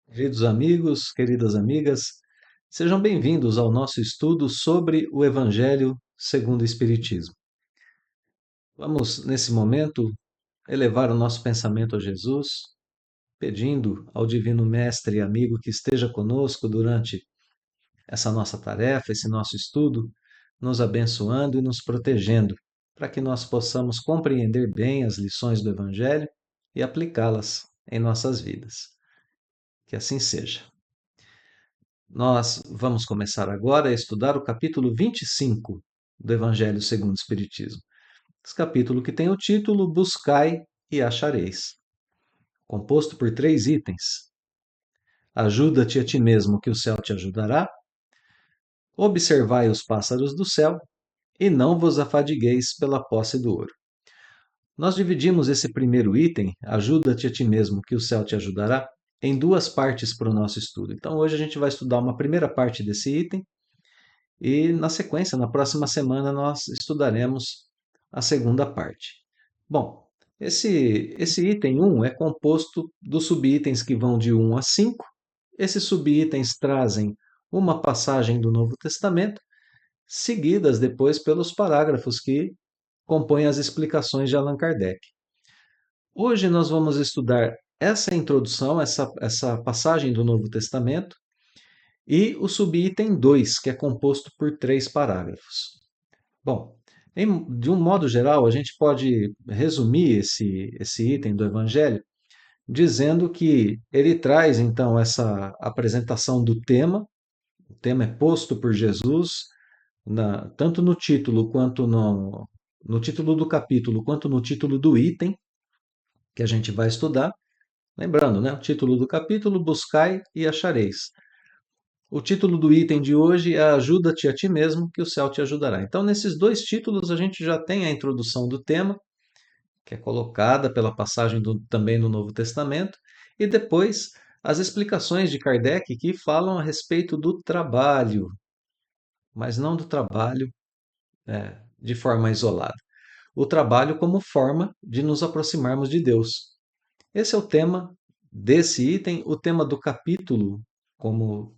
Queridos amigos, queridas amigas, sejam bem-vindos ao nosso estudo sobre o Evangelho segundo o Espiritismo. Vamos, nesse momento, elevar o nosso pensamento a Jesus, pedindo ao Divino Mestre e amigo que esteja conosco durante essa nossa tarefa, esse nosso estudo, nos abençoando e nos protegendo, para que nós possamos compreender bem as lições do Evangelho e aplicá-las em nossas vidas. Que assim seja. Nós vamos começar agora a estudar o capítulo 25 do Evangelho segundo o Espiritismo. Esse capítulo que tem o título Buscai e Achareis, composto por 3 itens. Ajuda-te a ti mesmo, que o céu te ajudará. Observai os pássaros do céu, e não vos afadigueis pela posse do ouro. Nós dividimos esse primeiro item, ajuda-te a ti mesmo, que o céu te ajudará, em 2 partes para o nosso estudo. Então, hoje a gente vai estudar uma primeira parte desse item. E, na sequência, na próxima semana, nós estudaremos a segunda parte. Bom, esse item 1 é composto dos subitens que vão de 1 a 5. Esses subitens trazem uma passagem do Novo Testamento, seguidas depois pelos parágrafos que compõem as explicações de Allan Kardec. Hoje nós vamos estudar essa introdução, essa passagem do Novo Testamento, e o subitem 2, que é composto por 3 parágrafos. Bom, de um modo geral, a gente pode resumir esse item do Evangelho dizendo que ele traz, então, essa apresentação do tema. O tema é posto por Jesus, tanto no título quanto no título do capítulo, quanto no título do item que a gente vai estudar. Lembrando, né, o título do capítulo, Buscai e Achareis. O título do item de hoje é Ajuda-te a ti mesmo, que o céu te ajudará. Então, nesses 2 títulos, a gente já tem a introdução do tema, que é colocada pela passagem também no Novo Testamento, e depois as explicações de Kardec que falam a respeito do trabalho, mas não do trabalho de forma isolada. O trabalho como forma de nos aproximarmos de Deus. Esse é o tema desse item, o tema do capítulo, como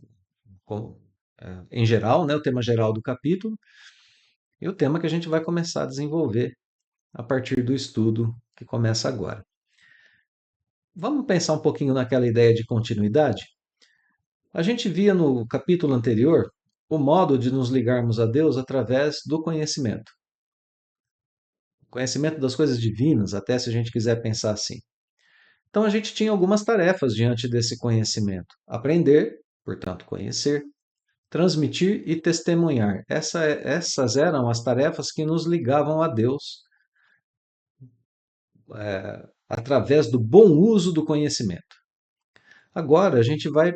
em geral, né, o tema geral do capítulo, e o tema que a gente vai começar a desenvolver a partir do estudo que começa agora. Vamos pensar um pouquinho naquela ideia de continuidade? A gente via no capítulo anterior o modo de nos ligarmos a Deus através do conhecimento. Conhecimento das coisas divinas, até se a gente quiser pensar assim. Então a gente tinha algumas tarefas diante desse conhecimento. Aprender, portanto, conhecer. Transmitir e testemunhar. Essas eram as tarefas que nos ligavam a Deus através do bom uso do conhecimento. Agora a gente vai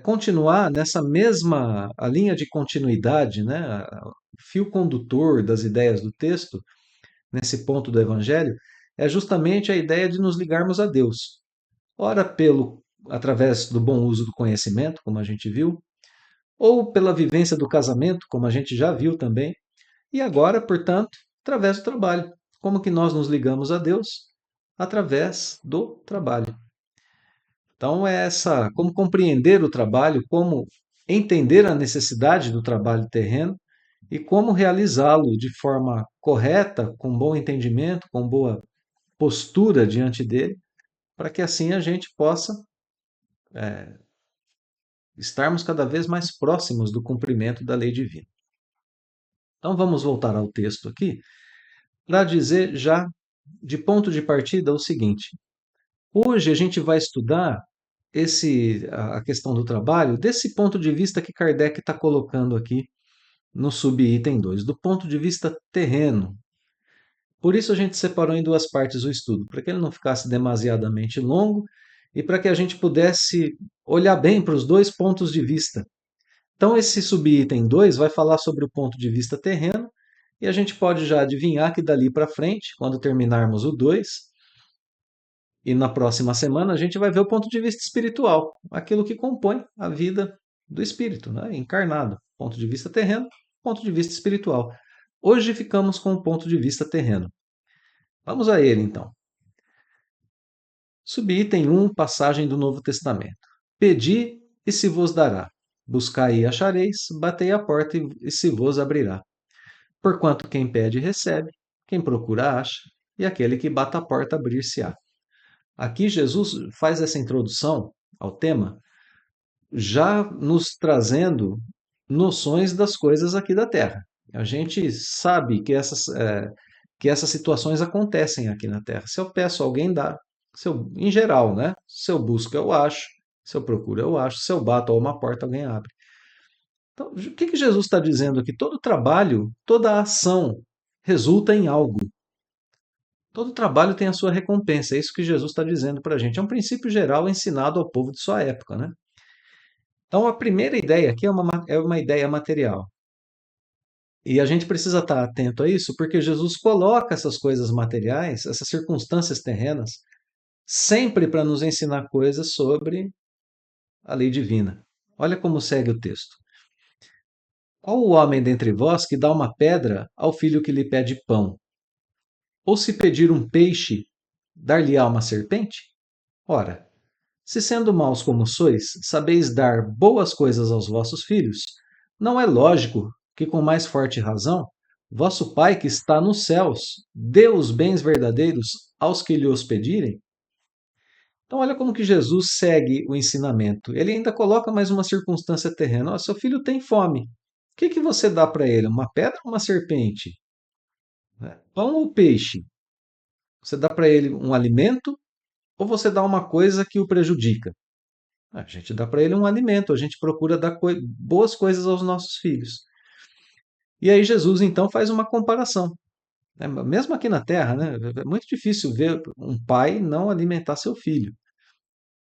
continuar nessa mesma a linha de continuidade, né? O fio condutor das ideias do texto, nesse ponto do Evangelho, é justamente a ideia de nos ligarmos a Deus. Ora através do bom uso do conhecimento, como a gente viu, ou pela vivência do casamento, como a gente já viu também, e agora, portanto, através do trabalho. Como que nós nos ligamos a Deus? Através do trabalho. Então, como compreender o trabalho, como entender a necessidade do trabalho terreno e como realizá-lo de forma correta, com bom entendimento, com boa postura diante dele, para que assim a gente possa estarmos cada vez mais próximos do cumprimento da lei divina. Então, vamos voltar ao texto aqui para dizer já de ponto de partida o seguinte: hoje a gente vai estudar a questão do trabalho desse ponto de vista que Kardec está colocando aqui no subitem 2, do ponto de vista terreno. Por isso a gente separou em 2 partes o estudo, para que ele não ficasse demasiadamente longo e para que a gente pudesse olhar bem para os 2 pontos de vista. Então esse subitem 2 vai falar sobre o ponto de vista terreno e a gente pode já adivinhar que dali para frente, quando terminarmos o 2, e na próxima semana a gente vai ver o ponto de vista espiritual, aquilo que compõe a vida do espírito, né? Encarnado. Ponto de vista terreno, ponto de vista espiritual. Hoje ficamos com o ponto de vista terreno. Vamos a ele então. Subitem 1, passagem do Novo Testamento. Pedi e se vos dará. Buscai e achareis, batei à porta e se vos abrirá. Porquanto quem pede recebe, quem procura acha, e aquele que bate à porta abrir-se-á. Aqui Jesus faz essa introdução ao tema, já nos trazendo noções das coisas aqui da Terra. A gente sabe que essas situações acontecem aqui na Terra. Se eu peço, alguém dá. Em geral, né? Se eu busco, eu acho. Se eu procuro, eu acho. Se eu bato a uma porta, alguém abre. Então, o que Jesus está dizendo aqui? Todo trabalho, toda ação resulta em algo. Todo trabalho tem a sua recompensa. É isso que Jesus está dizendo para a gente. É um princípio geral ensinado ao povo de sua época, né? Então, a primeira ideia aqui é uma ideia material. E a gente precisa estar atento a isso, porque Jesus coloca essas coisas materiais, essas circunstâncias terrenas, sempre para nos ensinar coisas sobre a lei divina. Olha como segue o texto. Qual o homem dentre vós que dá uma pedra ao filho que lhe pede pão? Ou se pedir um peixe, dar-lhe-á uma serpente? Ora, se sendo maus como sois, sabeis dar boas coisas aos vossos filhos, não é lógico que, com mais forte razão, vosso Pai que está nos céus dê os bens verdadeiros aos que lhe os pedirem? Então, olha como que Jesus segue o ensinamento. Ele ainda coloca mais uma circunstância terrena. Ó, seu filho tem fome. O que você dá para ele? Uma pedra ou uma serpente? Pão ou peixe? Você dá para ele um alimento ou você dá uma coisa que o prejudica? A gente dá para ele um alimento, a gente procura dar boas coisas aos nossos filhos. E aí Jesus então faz uma comparação. Né? Mesmo aqui na Terra, né? É muito difícil ver um pai não alimentar seu filho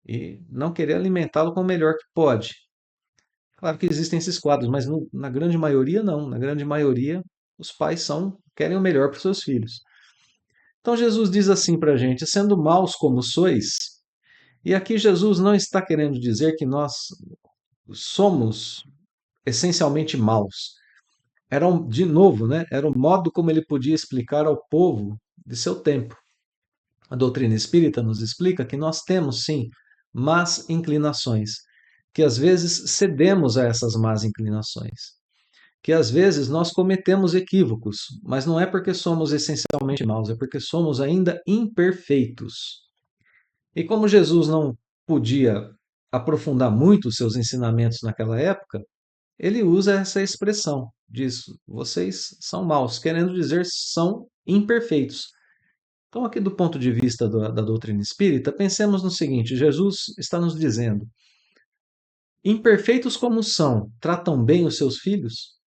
e não querer alimentá-lo com o melhor que pode. Claro que existem esses quadros, mas na grande maioria não. Na grande maioria, os pais querem o melhor para os seus filhos. Então Jesus diz assim para a gente: sendo maus como sois, e aqui Jesus não está querendo dizer que nós somos essencialmente maus. De novo, né, era o modo como ele podia explicar ao povo de seu tempo. A doutrina espírita nos explica que nós temos, sim, más inclinações, que às vezes cedemos a essas más inclinações, que às vezes nós cometemos equívocos, mas não é porque somos essencialmente maus, é porque somos ainda imperfeitos. E como Jesus não podia aprofundar muito os seus ensinamentos naquela época, ele usa essa expressão, diz, vocês são maus, querendo dizer são imperfeitos. Então, aqui do ponto de vista da doutrina espírita, pensemos no seguinte: Jesus está nos dizendo, imperfeitos como são, tratam bem os seus filhos?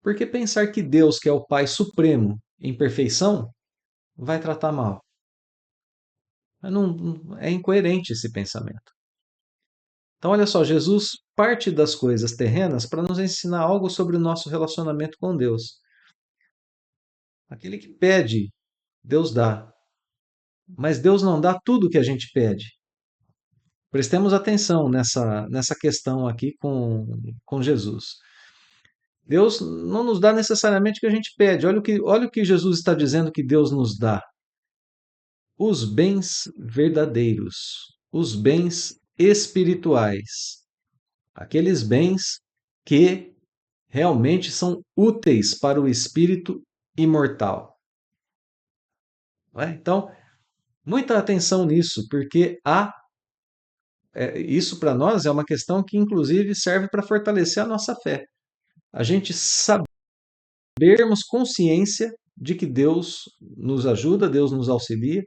Porque pensar que Deus, que é o Pai Supremo, em perfeição, vai tratar mal? É incoerente esse pensamento. Então, olha só, Jesus parte das coisas terrenas para nos ensinar algo sobre o nosso relacionamento com Deus. Aquele que pede, Deus dá. Mas Deus não dá tudo o que a gente pede. Prestemos atenção nessa questão aqui com Jesus. Deus não nos dá necessariamente o que a gente pede. Olha o que Jesus está dizendo que Deus nos dá. Os bens verdadeiros, os bens espirituais. Aqueles bens que realmente são úteis para o espírito imortal. Não é? Então, muita atenção nisso, porque isso para nós é uma questão que, inclusive, serve para fortalecer a nossa fé. A gente sabermos consciência de que Deus nos ajuda, Deus nos auxilia,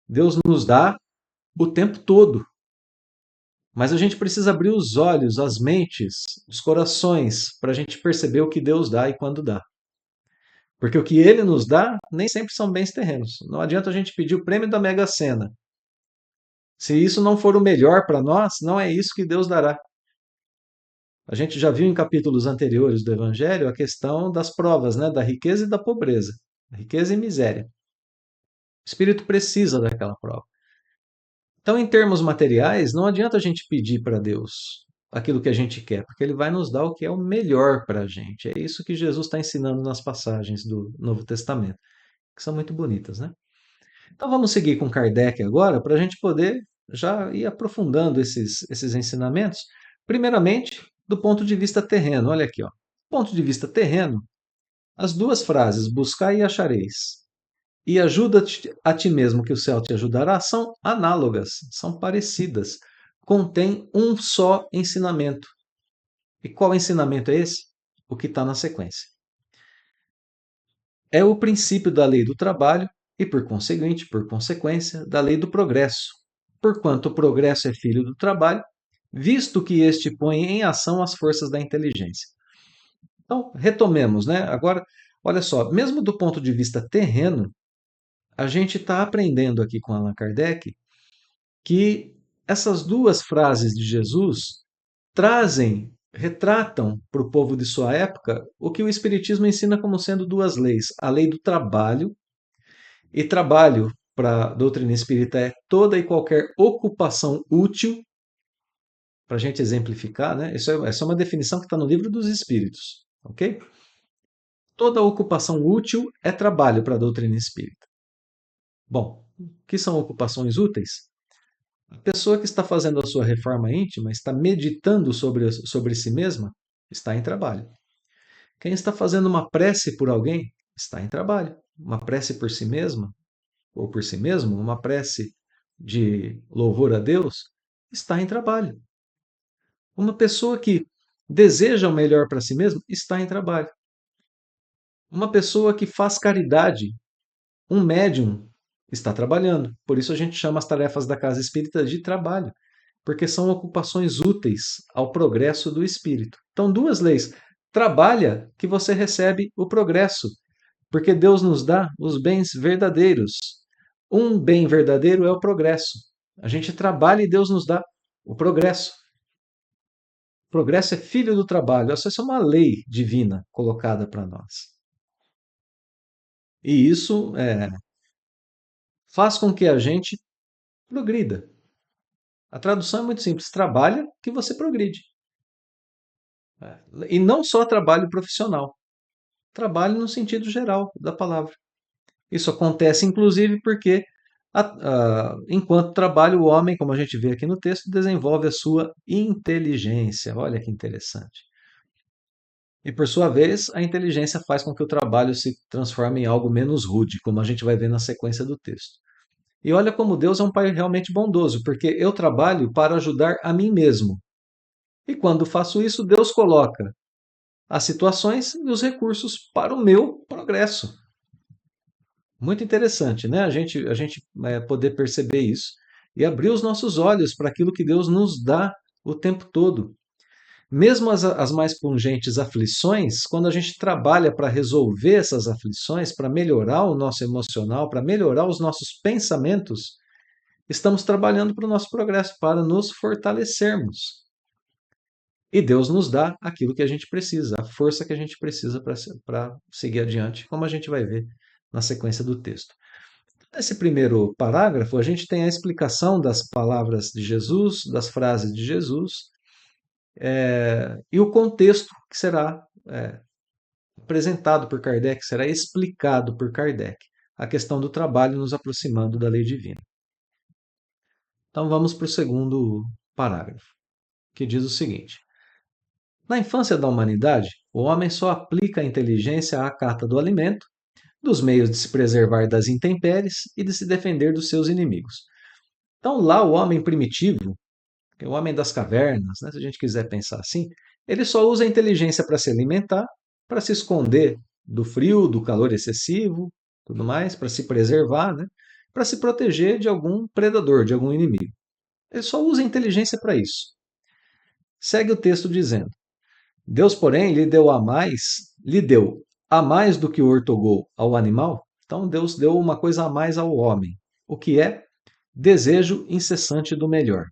Deus nos dá o tempo todo. Mas a gente precisa abrir os olhos, as mentes, os corações, para a gente perceber o que Deus dá e quando dá. Porque o que Ele nos dá nem sempre são bens terrenos. Não adianta a gente pedir o prêmio da Mega Sena. Se isso não for o melhor para nós, não é isso que Deus dará. A gente já viu em capítulos anteriores do Evangelho a questão das provas, né? Da riqueza e da pobreza, riqueza e miséria. O espírito precisa daquela prova. Então, em termos materiais, não adianta a gente pedir para Deus aquilo que a gente quer, porque Ele vai nos dar o que é o melhor para a gente. É isso que Jesus está ensinando nas passagens do Novo Testamento, que são muito bonitas, né? Então, vamos seguir com Kardec agora, para a gente poder já ir aprofundando esses ensinamentos, primeiramente do ponto de vista terreno. Olha aqui, ó. Do ponto de vista terreno, as duas frases, buscai e achareis, e ajuda-te a ti mesmo que o céu te ajudará, são análogas, são parecidas, contêm um só ensinamento. E qual ensinamento é esse? O que está na sequência. É o princípio da lei do trabalho e, por conseguinte, por consequência, da lei do progresso. Porquanto o progresso é filho do trabalho, visto que este põe em ação as forças da inteligência. Então, retomemos, né? Agora, olha só, mesmo do ponto de vista terreno, a gente está aprendendo aqui com Allan Kardec que essas duas frases de Jesus retratam para o povo de sua época o que o Espiritismo ensina como sendo duas leis: a lei do trabalho, e trabalho para a doutrina espírita é toda e qualquer ocupação útil, para a gente exemplificar, né? Essa é uma definição que está no Livro dos Espíritos, ok? Toda ocupação útil é trabalho para a doutrina espírita. Bom, o que são ocupações úteis? A pessoa que está fazendo a sua reforma íntima, está meditando sobre si mesma, está em trabalho. Quem está fazendo uma prece por alguém, está em trabalho. Uma prece por si mesma, ou por si mesmo, uma prece de louvor a Deus, está em trabalho. Uma pessoa que deseja o melhor para si mesma, está em trabalho. Uma pessoa que faz caridade, um médium, está trabalhando. Por isso a gente chama as tarefas da casa espírita de trabalho, porque são ocupações úteis ao progresso do espírito. Então, duas leis. Trabalha que você recebe o progresso, porque Deus nos dá os bens verdadeiros. Um bem verdadeiro é o progresso. A gente trabalha e Deus nos dá o progresso. O progresso é filho do trabalho. Essa é uma lei divina colocada para nós. E isso faz com que a gente progrida. A tradução é muito simples: trabalha que você progride. E não só trabalho profissional, trabalho no sentido geral da palavra. Isso acontece, inclusive, porque, enquanto trabalha, o homem, como a gente vê aqui no texto, desenvolve a sua inteligência. Olha que interessante. E, por sua vez, a inteligência faz com que o trabalho se transforme em algo menos rude, como a gente vai ver na sequência do texto. E olha como Deus é um pai realmente bondoso, porque eu trabalho para ajudar a mim mesmo. E quando faço isso, Deus coloca as situações e os recursos para o meu progresso. Muito interessante, né? A gente poder perceber isso e abrir os nossos olhos para aquilo que Deus nos dá o tempo todo. Mesmo as mais pungentes aflições, quando a gente trabalha para resolver essas aflições, para melhorar o nosso emocional, para melhorar os nossos pensamentos, estamos trabalhando para o nosso progresso, para nos fortalecermos. E Deus nos dá aquilo que a gente precisa, a força que a gente precisa para seguir adiante, como a gente vai ver na sequência do texto. Nesse primeiro parágrafo, a gente tem a explicação das palavras de Jesus, das frases de Jesus, e o contexto que será apresentado por Kardec, será explicado por Kardec. A questão do trabalho nos aproximando da lei divina. Então vamos para o segundo parágrafo, que diz o seguinte: na infância da humanidade, o homem só aplica a inteligência à cata do alimento, dos meios de se preservar das intempéries e de se defender dos seus inimigos. Então, lá o homem primitivo, que é o homem das cavernas, né, se a gente quiser pensar assim, ele só usa a inteligência para se alimentar, para se esconder do frio, do calor excessivo, tudo mais, para se preservar, né, para se proteger de algum predador, de algum inimigo. Ele só usa a inteligência para isso. Segue o texto dizendo: Deus, porém, lhe deu a mais do que o ortogou ao animal. Então Deus deu uma coisa a mais ao homem, o que é desejo incessante do melhor.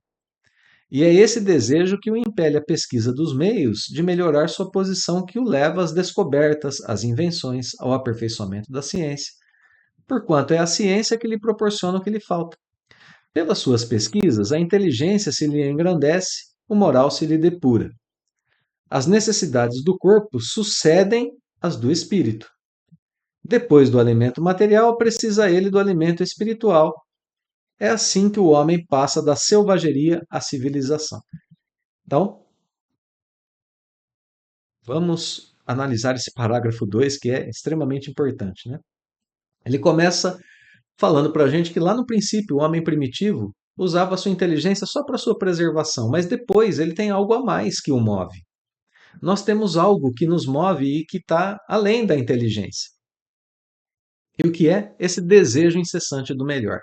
E é esse desejo que o impele à pesquisa dos meios de melhorar sua posição, que o leva às descobertas, às invenções, ao aperfeiçoamento da ciência, porquanto é a ciência que lhe proporciona o que lhe falta. Pelas suas pesquisas, a inteligência se lhe engrandece, o moral se lhe depura. As necessidades do corpo sucedem às do espírito. Depois do alimento material, precisa ele do alimento espiritual, É assim que o homem passa da selvageria à civilização. Então, vamos analisar esse parágrafo 2, que é extremamente importante, né? Ele começa falando para a gente que lá no princípio o homem primitivo usava a sua inteligência só para sua preservação, mas depois ele tem algo a mais que o move. Nós temos algo que nos move e que está além da inteligência. E o que é? Esse desejo incessante do melhor.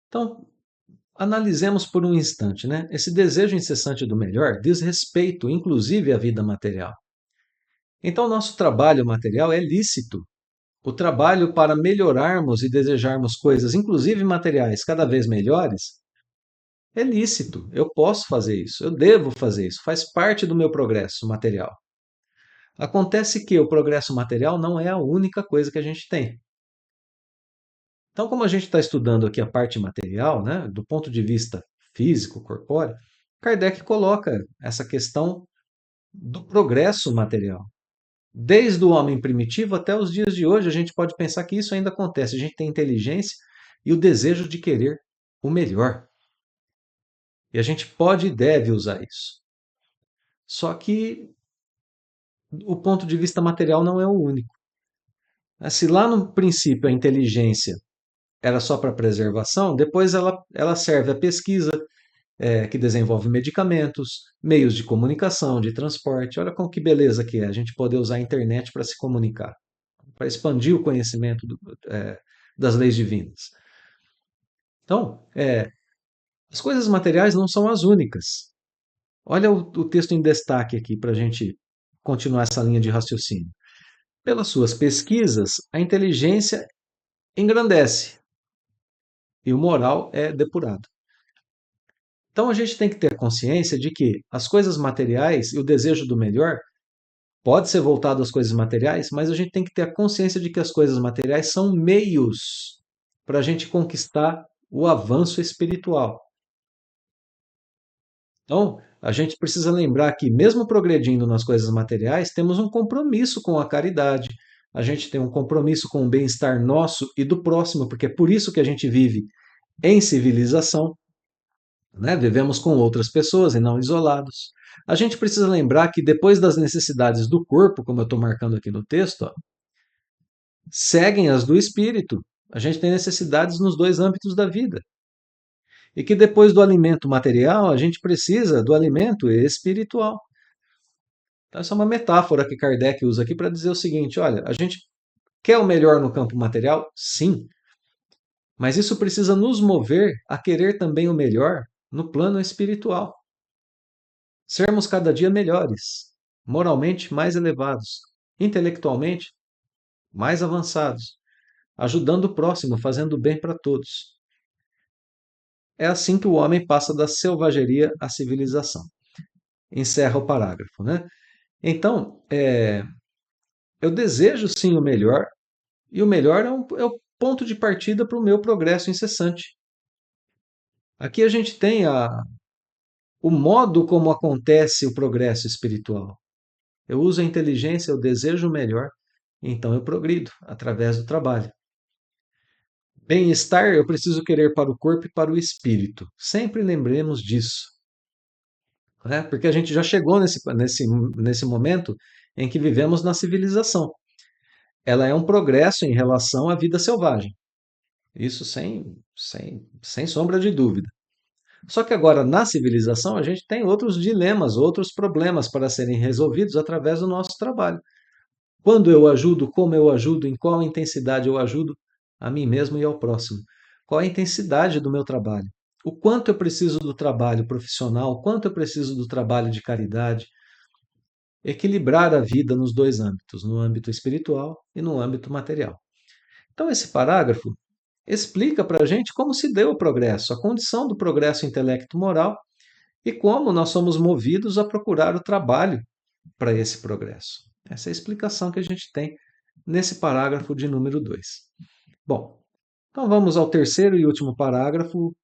Então, analisemos por um instante, né? Esse desejo incessante do melhor diz respeito, inclusive, à vida material. Então, nosso trabalho material é lícito. O trabalho para melhorarmos e desejarmos coisas, inclusive materiais, cada vez melhores, é lícito. Eu posso fazer isso, eu devo fazer isso, faz parte do meu progresso material. Acontece que o progresso material não é a única coisa que a gente tem. Então, como a gente está estudando aqui a parte material, né, do ponto de vista físico, corpóreo, Kardec coloca essa questão do progresso material. Desde o homem primitivo até os dias de hoje, a gente pode pensar que isso ainda acontece. A gente tem inteligência e o desejo de querer o melhor. E a gente pode e deve usar isso. Só que o ponto de vista material não é o único. Se lá no princípio a inteligência era só para preservação, depois ela serve à pesquisa, que desenvolve medicamentos, meios de comunicação, de transporte. Olha com que beleza que é a gente poder usar a internet para se comunicar, para expandir o conhecimento das leis divinas. Então, as coisas materiais não são as únicas. Olha o texto em destaque aqui para a gente continuar essa linha de raciocínio. Pelas suas pesquisas, a inteligência engrandece e o moral é depurado. Então a gente tem que ter consciência de que as coisas materiais e o desejo do melhor pode ser voltado às coisas materiais, mas a gente tem que ter a consciência de que as coisas materiais são meios para a gente conquistar o avanço espiritual. Então, a gente precisa lembrar que, mesmo progredindo nas coisas materiais, temos um compromisso com a caridade, a gente tem um compromisso com o bem-estar nosso e do próximo, porque é por isso que a gente vive em civilização, né? Vivemos com outras pessoas e não isolados. A gente precisa lembrar que depois das necessidades do corpo, como eu estou marcando aqui no texto, ó, seguem as do espírito. A gente tem necessidades nos dois âmbitos da vida. E que depois do alimento material, a gente precisa do alimento espiritual. Então, essa é uma metáfora que Kardec usa aqui para dizer o seguinte: olha, a gente quer o melhor no campo material? Sim. Mas isso precisa nos mover a querer também o melhor no plano espiritual. Sermos cada dia melhores, moralmente mais elevados, intelectualmente mais avançados, ajudando o próximo, fazendo bem para todos. É assim que o homem passa da selvageria à civilização. Encerra o parágrafo, né? Então, eu desejo sim o melhor, e o melhor é o ponto de partida para o meu progresso incessante. Aqui a gente tem o modo como acontece o progresso espiritual. Eu uso a inteligência, eu desejo o melhor, então eu progrido através do trabalho. Bem-estar eu preciso querer para o corpo e para o espírito. Sempre lembremos disso, né? Porque a gente já chegou nesse momento em que vivemos na civilização. Ela é um progresso em relação à vida selvagem. Isso sem sombra de dúvida. Só que agora, na civilização, a gente tem outros dilemas, outros problemas para serem resolvidos através do nosso trabalho. Quando eu ajudo, como eu ajudo, em qual intensidade eu ajudo a mim mesmo e ao próximo. Qual a intensidade do meu trabalho? O quanto eu preciso do trabalho profissional, o quanto eu preciso do trabalho de caridade. Equilibrar a vida nos dois âmbitos, no âmbito espiritual e no âmbito material. Então, esse parágrafo explica para a gente como se deu o progresso, a condição do progresso intelecto-moral e como nós somos movidos a procurar o trabalho para esse progresso. Essa é a explicação que a gente tem nesse parágrafo de número 2. Bom, então vamos ao terceiro e último parágrafo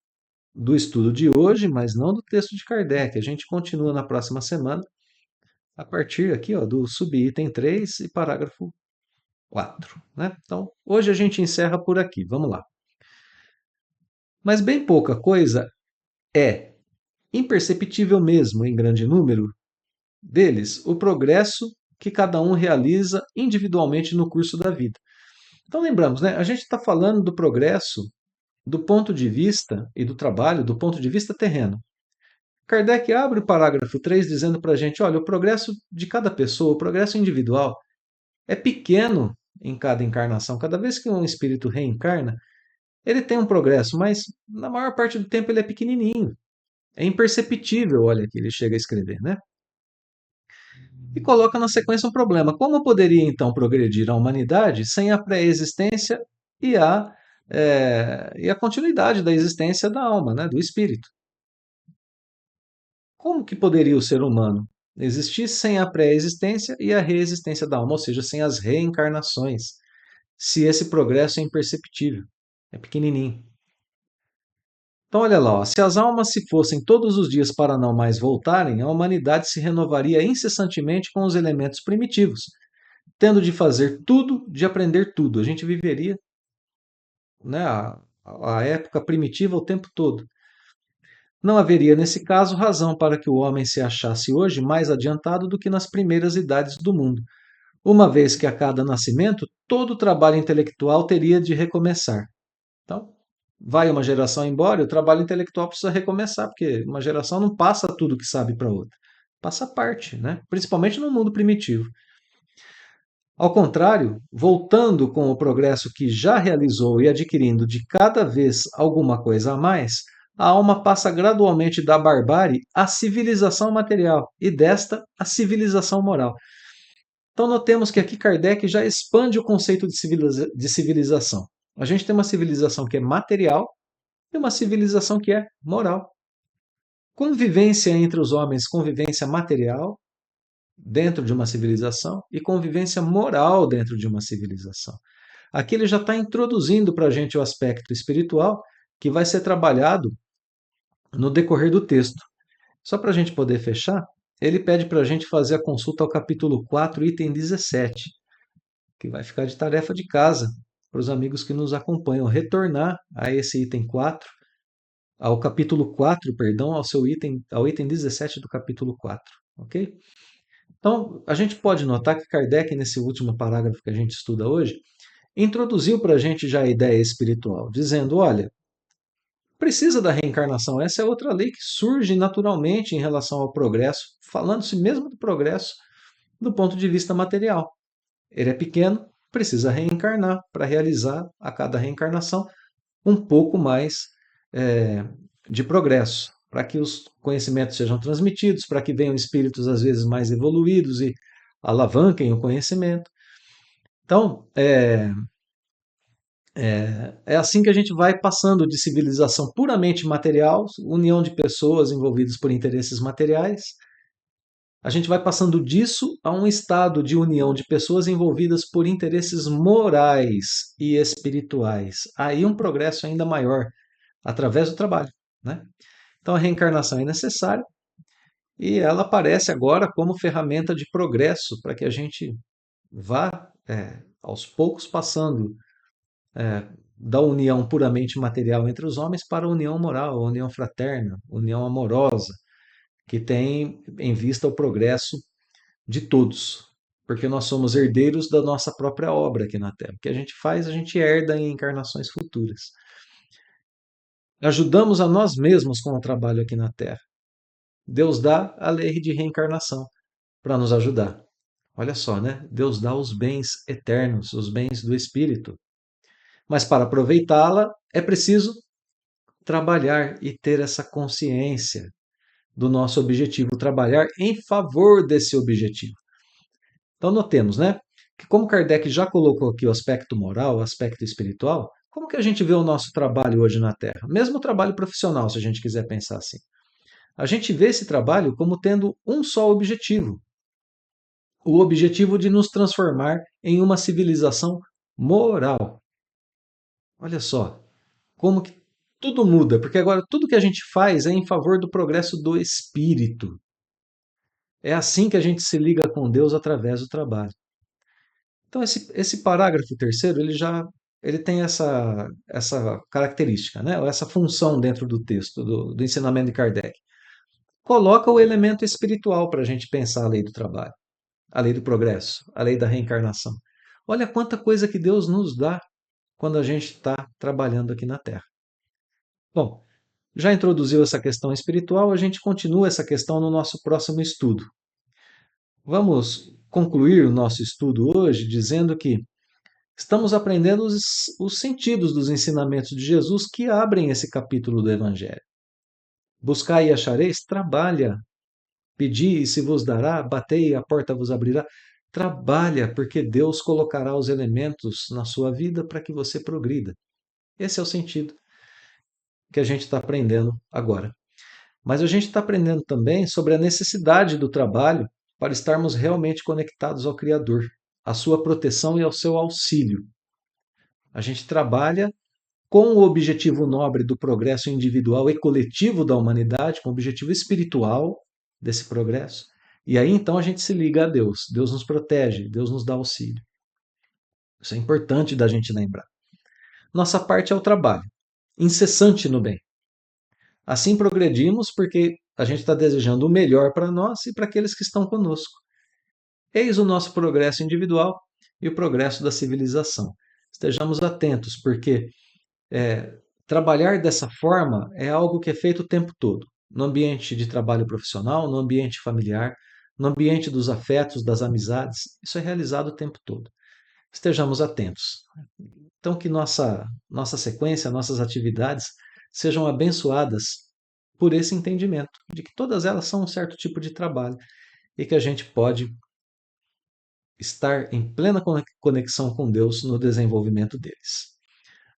do estudo de hoje, mas não do texto de Kardec. A gente continua na próxima semana, a partir aqui ó, do subitem 3 e parágrafo 4. Né? Então, hoje a gente encerra por aqui. Vamos lá. Mas bem pouca coisa é imperceptível mesmo em grande número deles o progresso que cada um realiza individualmente no curso da vida. Então lembramos, né? A gente está falando do progresso do ponto de vista e do trabalho do ponto de vista terreno. Kardec abre o parágrafo 3 dizendo para a gente: olha, o progresso de cada pessoa, o progresso individual, é pequeno em cada encarnação. Cada vez que um espírito reencarna, ele tem um progresso, mas na maior parte do tempo ele é pequenininho. É imperceptível, olha que ele chega a escrever, né? E coloca na sequência um problema. Como poderia então progredir a humanidade sem a pré-existência e a continuidade da existência da alma, né, do espírito? Como que poderia o ser humano existir sem a pré-existência e a reexistência da alma, ou seja, sem as reencarnações, se esse progresso é imperceptível, é pequenininho? Então, olha lá, ó, se as almas se fossem todos os dias para não mais voltarem, a humanidade se renovaria incessantemente com os elementos primitivos, tendo de fazer tudo, de aprender tudo. A gente viveria, né, a época primitiva o tempo todo. Não haveria, nesse caso, razão para que o homem se achasse hoje mais adiantado do que nas primeiras idades do mundo, uma vez que a cada nascimento todo o trabalho intelectual teria de recomeçar. Então, vai uma geração embora e o trabalho intelectual precisa recomeçar, porque uma geração não passa tudo que sabe para outra, passa parte, né? Principalmente no mundo primitivo. Ao contrário, voltando com o progresso que já realizou e adquirindo de cada vez alguma coisa a mais, a alma passa gradualmente da barbárie à civilização material e desta à civilização moral. Então, notemos que aqui Kardec já expande o conceito de civilização. A gente tem uma civilização que é material e uma civilização que é moral. Convivência entre os homens, convivência material dentro de uma civilização e convivência moral dentro de uma civilização. Aqui ele já está introduzindo para a gente o aspecto espiritual que vai ser trabalhado no decorrer do texto. Só para a gente poder fechar, ele pede para a gente fazer a consulta ao capítulo 4, item 17, que vai ficar de tarefa de casa para os amigos que nos acompanham, retornar a esse item 4, ao capítulo 4, perdão, ao item 17 do capítulo 4, ok? Então, a gente pode notar que Kardec, nesse último parágrafo que a gente estuda hoje, introduziu para a gente já a ideia espiritual, dizendo: olha, precisa da reencarnação. Essa é outra lei que surge naturalmente em relação ao progresso, falando-se mesmo do progresso do ponto de vista material. Ele é pequeno, precisa reencarnar para realizar a cada reencarnação um pouco mais é, de progresso, para que os conhecimentos sejam transmitidos, para que venham espíritos às vezes mais evoluídos e alavanquem o conhecimento. Então, é assim que a gente vai passando de civilização puramente material, união de pessoas envolvidas por interesses materiais, a gente vai passando disso a um estado de união de pessoas envolvidas por interesses morais e espirituais. Aí um progresso ainda maior, através do trabalho, né? Então a reencarnação é necessária e ela aparece agora como ferramenta de progresso para que a gente vá aos poucos passando da união puramente material entre os homens para a união moral, a união fraterna, a união amorosa, que tem em vista o progresso de todos, porque nós somos herdeiros da nossa própria obra aqui na Terra. O que a gente faz, a gente herda em encarnações futuras. Ajudamos a nós mesmos com o trabalho aqui na Terra. Deus dá a lei de reencarnação para nos ajudar. Olha só, né? Deus dá os bens eternos, os bens do espírito. Mas para aproveitá-la é preciso trabalhar e ter essa consciência do nosso objetivo, trabalhar em favor desse objetivo. Então notemos, né, que como Kardec já colocou aqui o aspecto moral, o aspecto espiritual, como que a gente vê o nosso trabalho hoje na Terra? Mesmo o trabalho profissional, se a gente quiser pensar assim. A gente vê esse trabalho como tendo um só objetivo, o objetivo de nos transformar em uma civilização moral. Olha só, como que tudo muda, porque agora tudo que a gente faz é em favor do progresso do espírito. É assim que a gente se liga com Deus através do trabalho. Então, esse parágrafo terceiro, ele já ele tem essa característica, né? Ou essa função dentro do texto, do ensinamento de Kardec. Coloca o elemento espiritual para a gente pensar a lei do trabalho, a lei do progresso, a lei da reencarnação. Olha quanta coisa que Deus nos dá quando a gente está trabalhando aqui na Terra. Bom, já introduziu essa questão espiritual, a gente continua essa questão no nosso próximo estudo. Vamos concluir o nosso estudo hoje dizendo que estamos aprendendo os sentidos dos ensinamentos de Jesus que abrem esse capítulo do Evangelho. Buscai e achareis, trabalha. Pedi e se vos dará, batei e a porta vos abrirá. Trabalha, porque Deus colocará os elementos na sua vida para que você progrida. Esse é o sentido que a gente está aprendendo agora. Mas a gente está aprendendo também sobre a necessidade do trabalho para estarmos realmente conectados ao Criador, à sua proteção e ao seu auxílio. A gente trabalha com o objetivo nobre do progresso individual e coletivo da humanidade, com o objetivo espiritual desse progresso. E aí então a gente se liga a Deus. Deus nos protege, Deus nos dá auxílio. Isso é importante da gente lembrar. Nossa parte é o trabalho, incessante no bem. Assim progredimos porque a gente está desejando o melhor para nós e para aqueles que estão conosco. Eis o nosso progresso individual e o progresso da civilização. Estejamos atentos, porque é, trabalhar dessa forma é algo que é feito o tempo todo, no ambiente de trabalho profissional, no ambiente familiar, no ambiente dos afetos, das amizades. Isso é realizado o tempo todo. Estejamos atentos. Então, que nossa sequência, nossas atividades sejam abençoadas por esse entendimento de que todas elas são um certo tipo de trabalho e que a gente pode estar em plena conexão com Deus no desenvolvimento deles.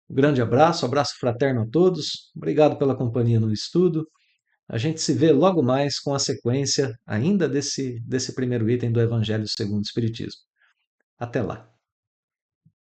Um grande abraço, abraço fraterno a todos. Obrigado pela companhia no estudo. A gente se vê logo mais com a sequência ainda desse primeiro item do Evangelho segundo o Espiritismo. Até lá.